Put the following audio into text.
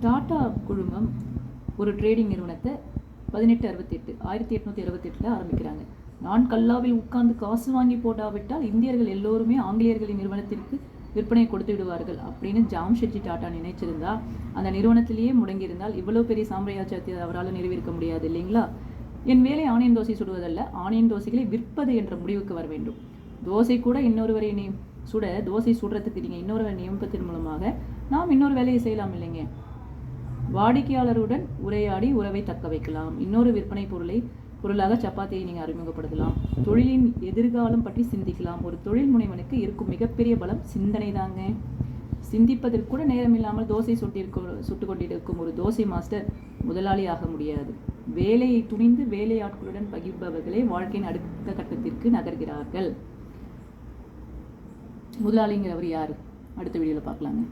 டாடா குழுமம் ஒரு ட்ரேடிங் நிறுவனத்தை 1868 ஆரம்பிக்கிறாங்க. நான் கல்லாவில் உட்கார்ந்து காசு வாங்கி போடாவிட்டால் இந்தியர்கள் எல்லோருமே ஆங்கிலேயர்களின் நிறுவனத்திற்கு விற்பனையை கொடுத்து விடுவார்கள் அப்படின்னு ஜாம்ஷெட்ஜி டாடா நினைச்சிருந்தா, அந்த நிறுவனத்திலேயே முடங்கியிருந்தால் இவ்வளோ பெரிய சாம்ராஜ்யத்தை அவரால் நிறுவியிருக்க முடியாது இல்லைங்களா? என் வேலை ஆனியன் தோசை சுடுவதல்ல, ஆனியன் தோசைகளை விற்பது என்ற முடிவுக்கு வர வேண்டும். தோசை கூட இன்னொருவரை தோசை சுடுறதுக்கு நீங்கள் இன்னொருவரை நியமிப்பதன் மூலமாக நாம் இன்னொரு வேலையை செய்யலாம் இல்லைங்க. வாடிக்கையாளருடன் உரையாடி உறவை தக்க வைக்கலாம். இன்னொரு விற்பனை பொருளாக சப்பாத்தியை நீங்கள் அறிமுகப்படுத்தலாம். தொழிலின் எதிர்காலம் பற்றி சிந்திக்கலாம். ஒரு தொழில் முனைவனுக்கு இருக்கும் மிகப்பெரிய பலம் சிந்தனை தாங்க. சிந்திப்பதற்கு கூட நேரம் இல்லாமல் தோசை சுட்டு கொண்டிருக்கும் ஒரு தோசை மாஸ்டர் முதலாளி ஆக முடியாது. வேலையை துணிந்து வேலையாட்களுடன் பகிர்பவர்களே வாழ்க்கையின் அடுத்த கட்டத்திற்கு நகர்கிறார்கள். முதலாளிங்கிறவர் யார்? அடுத்த வீடியோவில் பார்க்கலாங்க.